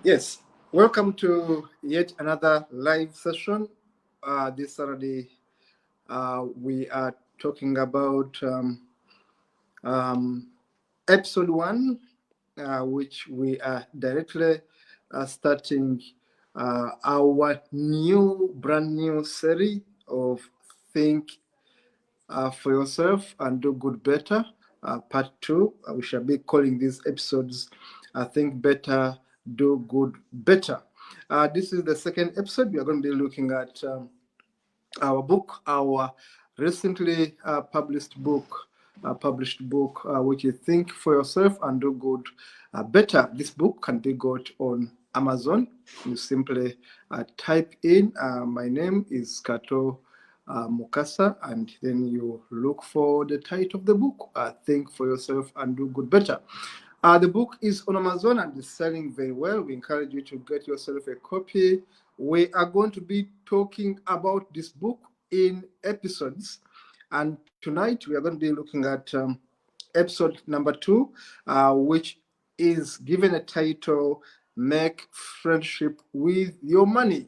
Yes, welcome to yet another live session. This Saturday, we are talking about um, episode one, which we are directly starting our brand new series of Think for Yourself and Do Good Better, part two. We shall be calling these episodes Think Better, Do Good Better. This is the second episode. We are going to be looking at our book, our recently published book, which is Think for Yourself and Do Good Better. This book can be got on Amazon. You simply type in, my name is Kato Mukasa, and then you look for the title of the book, Think for Yourself and Do Good Better. The book is on Amazon and is selling very well. We encourage you to get yourself a copy. We are going to be talking about this book in episodes. And tonight we are going to be looking at episode number two, which is given a title, Make Friendship with Your Money.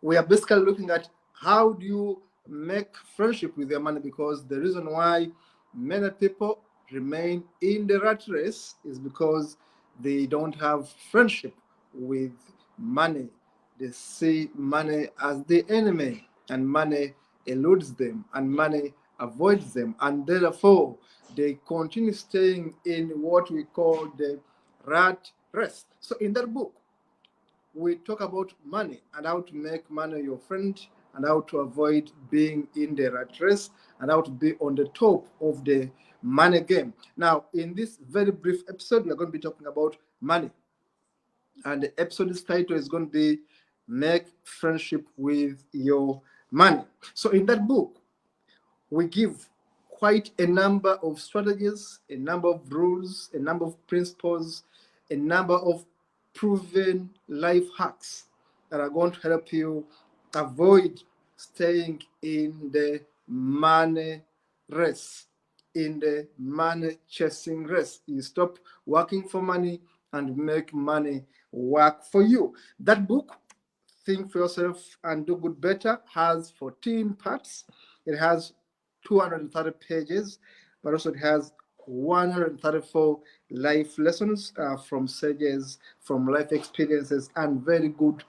We are basically looking at how do you make friendship with your money, because the reason why many people remain in the rat race is because they don't have friendship with money. They see money as the enemy, and money eludes them, and money avoids them, and therefore they continue staying in what we call the rat race. So in that book, we talk about money and how to make money your friend, and how to avoid being in the rat race, and how to be on the top of the money game. Now, in this very brief episode, we are going to be talking about money. And the episode's title is going to be Make Friendship with Your Money. So, in that book, we give quite a number of strategies, a number of rules, a number of principles, a number of proven life hacks that are going to help you avoid staying in the money race, in the money chasing race. You stop working for money and make money work for you. That book, Think for Yourself and Do Good Better, has 14 parts. It has 230 pages, but also it has 134 life lessons from sages, from life experiences, and very good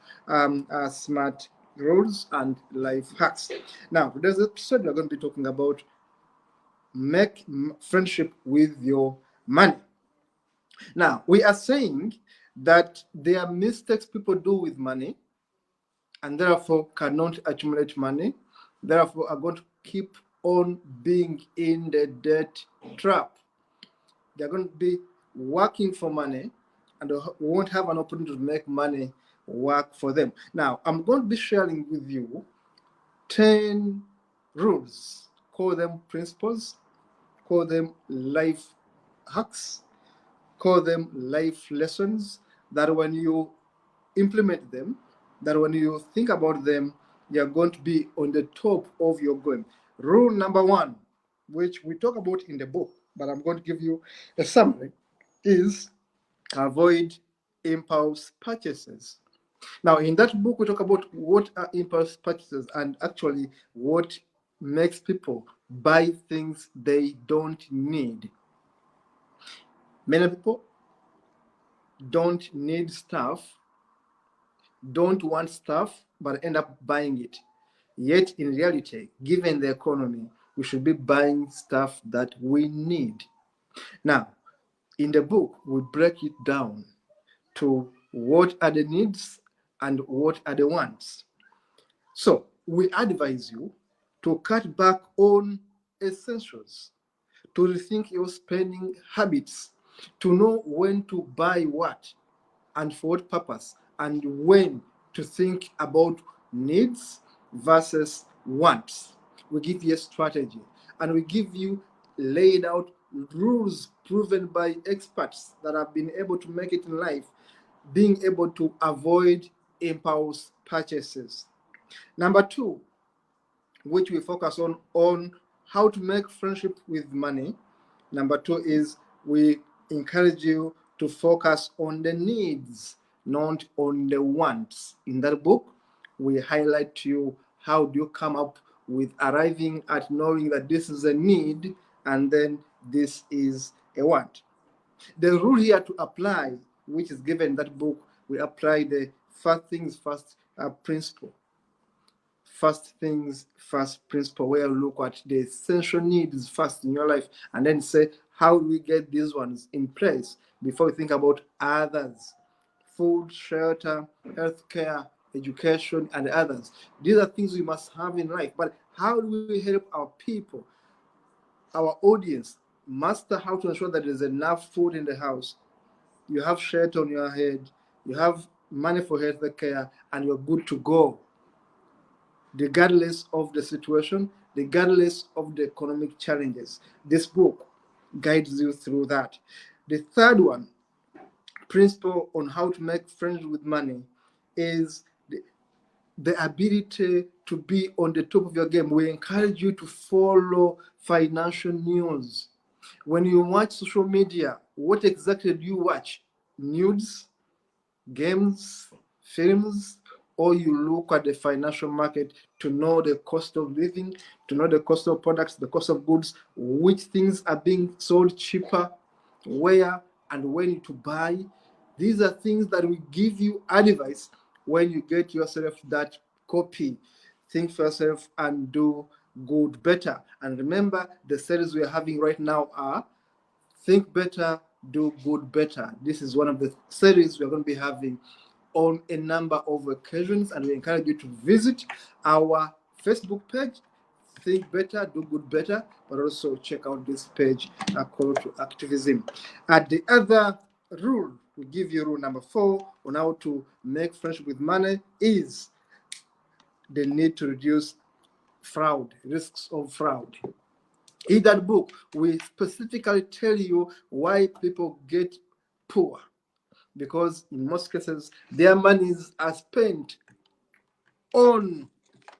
smart rules and life hacks. Now, today's episode, we're going to be talking about make friendship with your money. Now, we are saying that there are mistakes people do with money, and therefore cannot accumulate money, therefore are going to keep on being in the debt trap. They're going to be working for money and won't have an opportunity to make money work for them. Now, I'm going to be sharing with you 10 rules, call them principles, call them life hacks, call them life lessons, that when you implement them, that when you think about them, you're going to be on the top of your game. Rule number one, which we talk about in the book, but I'm going to give you a summary, is avoid impulse purchases. Now, in that book, we talk about what are impulse purchases and actually what makes people buy things they don't need. Many people don't need stuff, don't want stuff, but end up buying it. Yet, in reality, given the economy, we should be buying stuff that we need. Now, in the book, we break it down to what are the needs and what are the wants. So, we advise you to cut back on essentials, to rethink your spending habits, to know when to buy what and for what purpose, and when to think about needs versus wants. We give you a strategy, and we give you laid out rules proven by experts that have been able to make it in life, being able to avoid impulse purchases. Number two, which we focus on how to make friendship with money. Number two is we encourage you to focus on the needs, not on the wants. In that book, we highlight to you how do you come up with arriving at knowing that this is a need and then this is a want. The rule here to apply, which is given in that book, we apply the first things first principle. First things first principle, where you look at the essential needs first in your life and then say, how do we get these ones in place before we think about others? Food, shelter, healthcare, education, and others. These are things we must have in life. But how do we help our people, our audience, master how to ensure that there's enough food in the house, you have shelter on your head, you have money for healthcare, and you're good to go, regardless of the situation, regardless of the economic challenges. This book guides you through that. The third one, principle on how to make friends with money, is the ability to be on the top of your game. We encourage you to follow financial news. When you watch social media, what exactly do you watch? News, games, films, or you look at the financial market to know the cost of living, to know the cost of products, the cost of goods, which things are being sold cheaper, where and when to buy. These are things that will give you advice when you get yourself that copy. Think for yourself and do good better. And remember, the series we are having right now are Think Better, Do Good Better. This is one of the series we're going to be having on a number of occasions, and we encourage you to visit our Facebook page, Think Better, Do Good Better, but also check out this page, Call to Activism. The other rule, we give you rule number 4 on how to make friendship with money, is the need to reduce fraud, risks of fraud. In that book, we specifically tell you why people get poor, because in most cases, their monies are spent on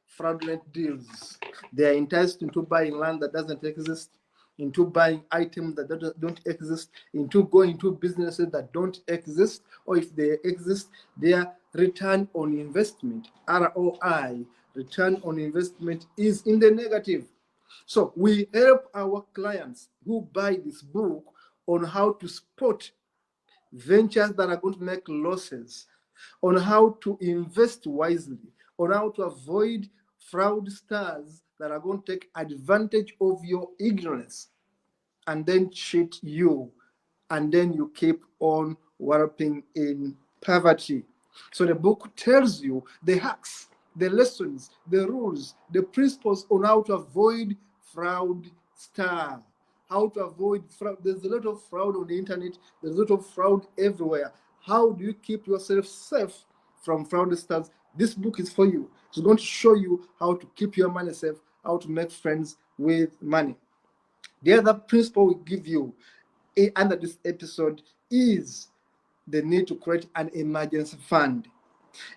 fraudulent deals. They are enticed into buying land that doesn't exist, into buying items that don't exist, into going into businesses that don't exist, or if they exist, their return on investment, ROI, return on investment, is in the negative. So we help our clients who buy this book on how to spot ventures that are going to make losses, on how to invest wisely, on how to avoid fraudsters that are going to take advantage of your ignorance and then cheat you, and then you keep on wallowing in poverty. So the book tells you the hacks, the lessons, the rules, the principles on how to avoid fraudster, how to avoid fraud. There's a lot of fraud on the internet. There's a lot of fraud everywhere. How do you keep yourself safe from fraudsters? This book is for you. It's going to show you how to keep your money safe, how to make friends with money. The other principle we give you under this episode is the need to create an emergency fund.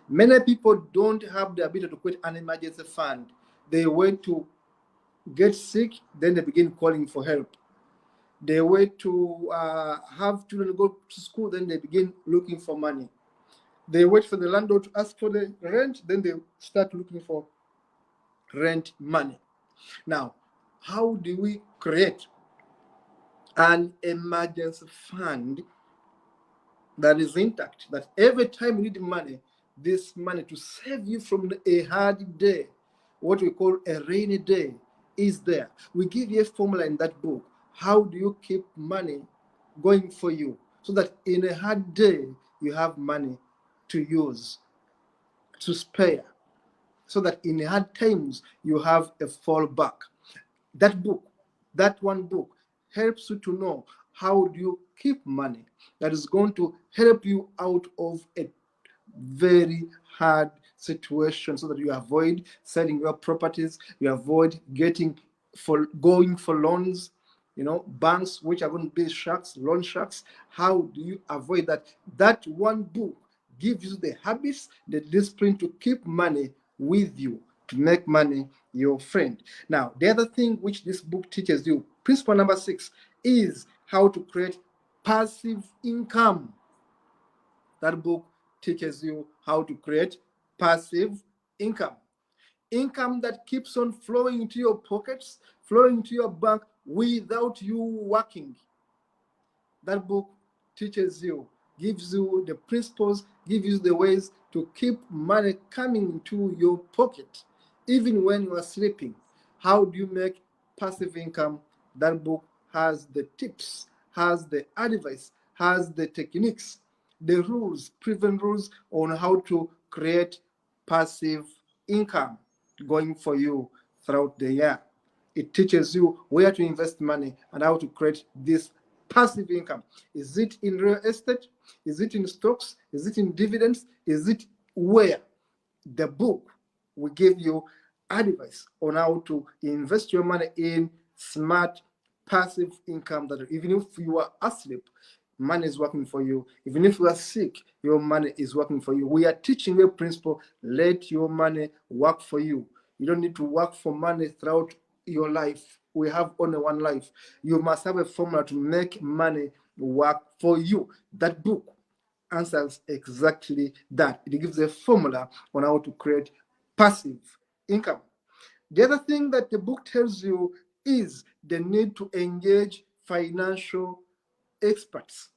Many people don't have the ability to create an emergency fund. They wait to get sick, then they begin calling for help. They wait to have children go to school, then they begin looking for money. They wait for the landlord to ask for the rent, then they start looking for rent money. Now, how do we create an emergency fund that is intact, that every time you need money, this money to save you from a hard day, what we call a rainy day, is there? We give you a formula in that book. How do you keep money going for you so that in a hard day you have money to use, to spare, so that in hard times you have a fallback? That book, that one book, helps you to know how do you keep money that is going to help you out of a very hard situation, so that you avoid selling your properties, you avoid going for loans, banks which are going to be sharks, loan sharks. How do you avoid that? That one book gives you the habits, the discipline to keep money with you, to make money your friend. Now, the other thing which this book teaches you, principle number 6, is how to create passive income. That book teaches you how to create passive income. Income that keeps on flowing into your pockets, flowing into your bank without you working. That book teaches you, gives you the principles, gives you the ways to keep money coming into your pocket, even when you are sleeping. How do you make passive income? That book has the tips, has the advice, has the techniques, the rules, proven rules on how to create passive income going for you throughout the year. It teaches you where to invest money and how to create this passive income. Is it in real estate? Is it in stocks? Is it in dividends? Is it where? The book will give you advice on how to invest your money in smart passive income that even if you are asleep, money is working for you. Even if you are sick, your money is working for you. We are teaching you a principle: let your money work for you. You don't need to work for money throughout your life. We have only one life. You must have a formula to make money work for you. That book answers exactly that. It gives a formula on how to create passive income. The other thing that the book tells you is the need to engage financial experts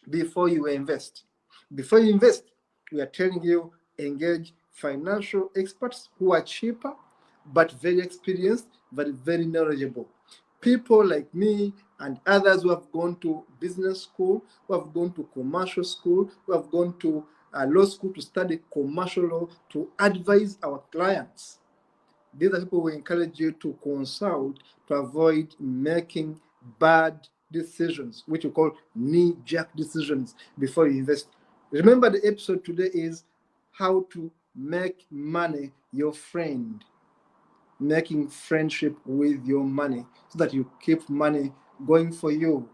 before you invest. Before you invest, we are telling you engage financial experts who are cheaper but very experienced, but very knowledgeable. People like me and others who have gone to business school, who have gone to commercial school, who have gone to law school to study commercial law to advise our clients. These are people who encourage you to consult to avoid making bad decisions, which we call knee-jerk decisions before you invest. Remember, the episode today is how to make money your friend, making friendship with your money so that you keep money going for you.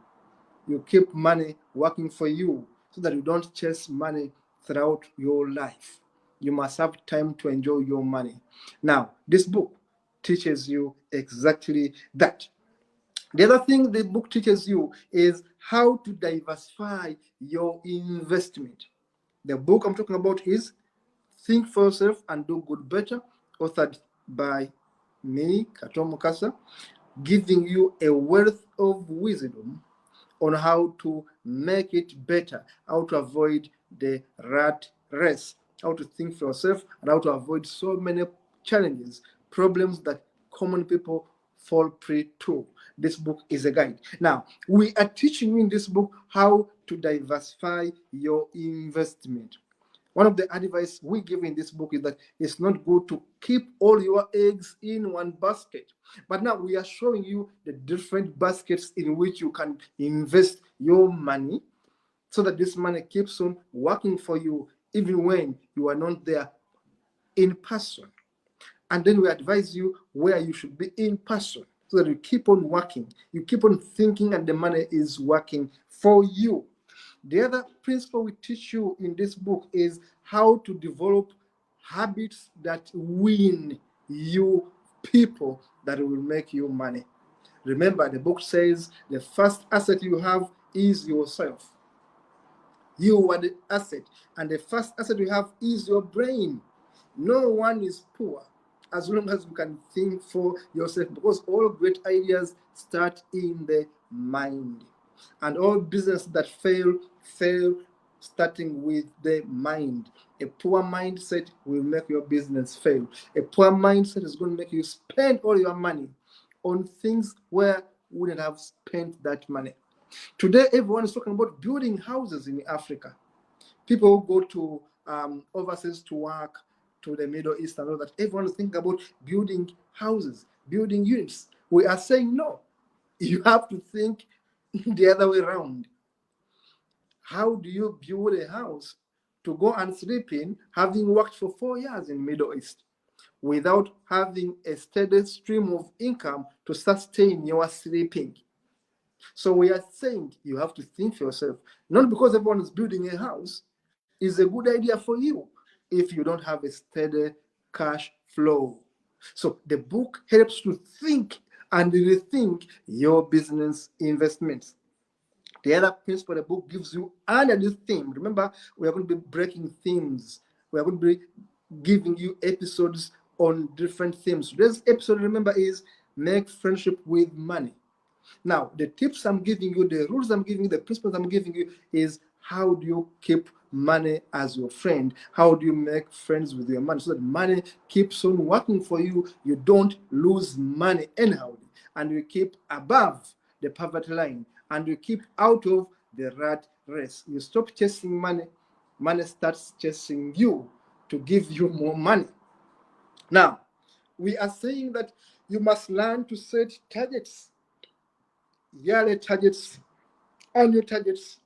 You keep money working for you so that you don't chase money throughout your life. You must have time to enjoy your money. Now, this book teaches you exactly that. The other thing the book teaches you is how to diversify your investment. The book I'm talking about is Think for Yourself and Do Good Better, authored by me, Kato Mukasa, giving you a wealth of wisdom on how to make it better, how to avoid the rat race, how to think for yourself, and how to avoid so many challenges, problems that common people fall prey to. This book is a guide. Now, we are teaching you in this book how to diversify your investment. One of the advice we give in this book is that it's not good to keep all your eggs in one basket. But now we are showing you the different baskets in which you can invest your money so that this money keeps on working for you even when you are not there in person. And then we advise you where you should be in person so that you keep on working, you keep on thinking, and the money is working for you. The other principle we teach you in this book is how to develop habits that win you people that will make you money. Remember, the book says the first asset you have is yourself. You are the asset, and the first asset you have is your brain. No one is poor as long as you can think for yourself, because all great ideas start in the mind. And all business that fail starting with the mind. A poor mindset will make your business fail. A poor mindset is going to make you spend all your money on things where you wouldn't have spent that money. Today, everyone is talking about building houses in Africa. People who go to overseas to work, to the Middle East and all that, everyone is thinking about building houses, building units. We are saying no. You have to think the other way around. How do you build a house to go and sleep in, having worked for 4 years in Middle East, without having a steady stream of income to sustain your sleeping? So we are saying you have to think for yourself. Not because everyone is building a house is a good idea for you if you don't have a steady cash flow. So the book helps to think and rethink your business investments. The other principle the book gives you under this theme. Remember, we are going to be breaking themes. We are going to be giving you episodes on different themes. Today's episode, remember, is make friendship with money. Now, the tips I'm giving you, the rules I'm giving you, the principles I'm giving you is how do you keep money as your friend? How do you make friends with your money so that money keeps on working for you? You don't lose money anyhow, and you keep above the poverty line, and you keep out of the rat race. You stop chasing money, money starts chasing you to give you more money. Now, we are saying that you must learn to set targets, yearly targets, annual targets,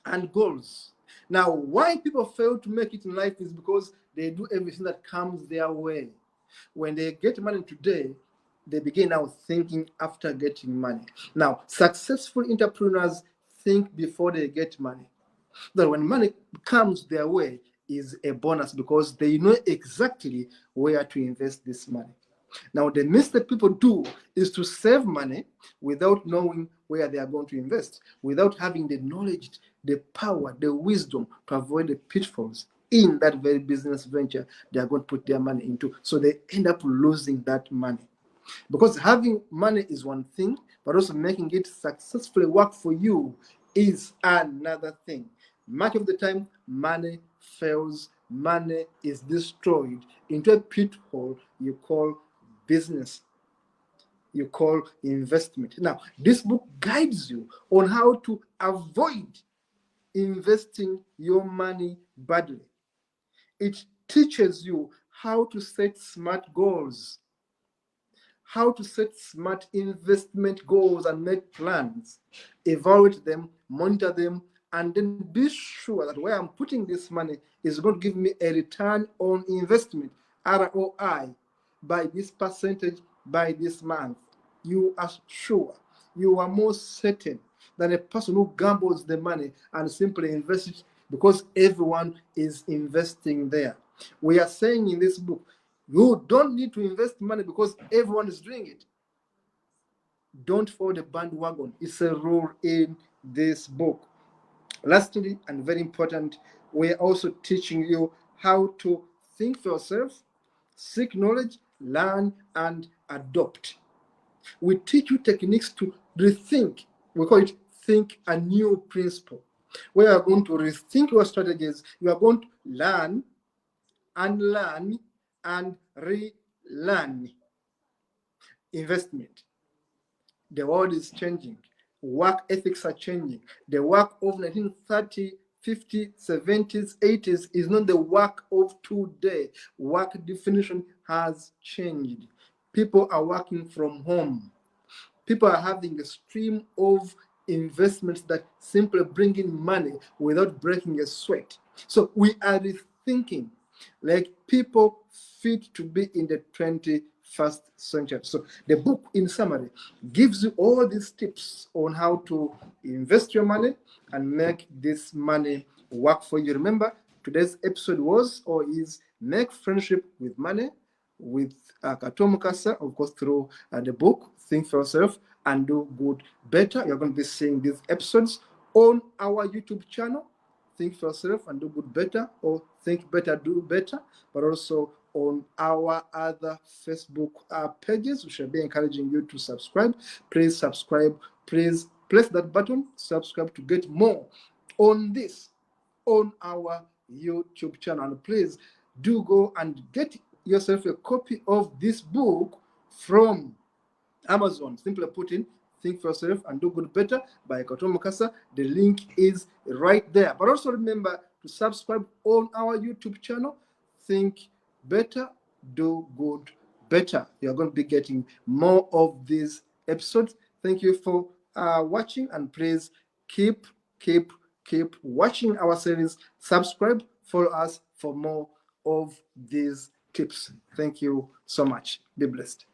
and goals. Now, why people fail to make it in life is because they do everything that comes their way. When they get money today, they begin now thinking after getting money. Now, successful entrepreneurs think before they get money. That when money comes their way is a bonus because they know exactly where to invest this money. Now, the mistake people do is to save money without knowing where they are going to invest, without having the knowledge, the power, the wisdom to avoid the pitfalls in that very business venture they are going to put their money into. So they end up losing that money. Because having money is one thing, but also making it successfully work for you is another thing. Much of the time, money fails, money is destroyed into a pitfall you call business, you call investment. Now, this book guides you on how to avoid investing your money badly. It teaches you how to set smart goals, how to set smart investment goals and make plans, evaluate them, monitor them, and then be sure that where I'm putting this money is going to give me a return on investment, ROI, by this percentage by this month. You are sure, you are more certain than a person who gambles the money and simply invests it because everyone is investing there. We are saying in this book, you don't need to invest money because everyone is doing it. Don't follow the bandwagon. It's a rule in this book. Lastly, and very important, we're also teaching you how to think for yourself, seek knowledge, learn, and adopt. We teach you techniques to rethink. We call it think a new principle. We are going to rethink your strategies. You are going to learn, unlearn, and relearn. Investment. The world is changing. Work ethics are changing. The work of 1930, 50, 70s, 80s is not the work of today. Work definition has changed. People are working from home. People are having a stream of investments that simply bring in money without breaking a sweat. So we are rethinking like people fit to be in the 21st century. So the book, in summary, gives you all these tips on how to invest your money and make this money work for you. Remember, today's episode was or is Make Friendship with Money with Kato Mukasa, of course, through the book, Think for Yourself and Do Good Better. You're going to be seeing these episodes on our YouTube channel, Think for Yourself and Do Good Better, or Think Better, Do Better, but also on our other Facebook pages. We shall be encouraging you to subscribe. Please subscribe. Please press that button, subscribe to get more on this, on our YouTube channel. And please do go and get yourself a copy of this book from Amazon. Simply put in Think for Yourself and Do Good Better by Kato Mukasa. The link is right there. But also remember to subscribe on our YouTube channel, Think Better, Do Good Better. You're going to be getting more of these episodes. Thank you for watching, and please keep watching our series. Subscribe, follow us for more of these tips. Thank you so much. Be blessed.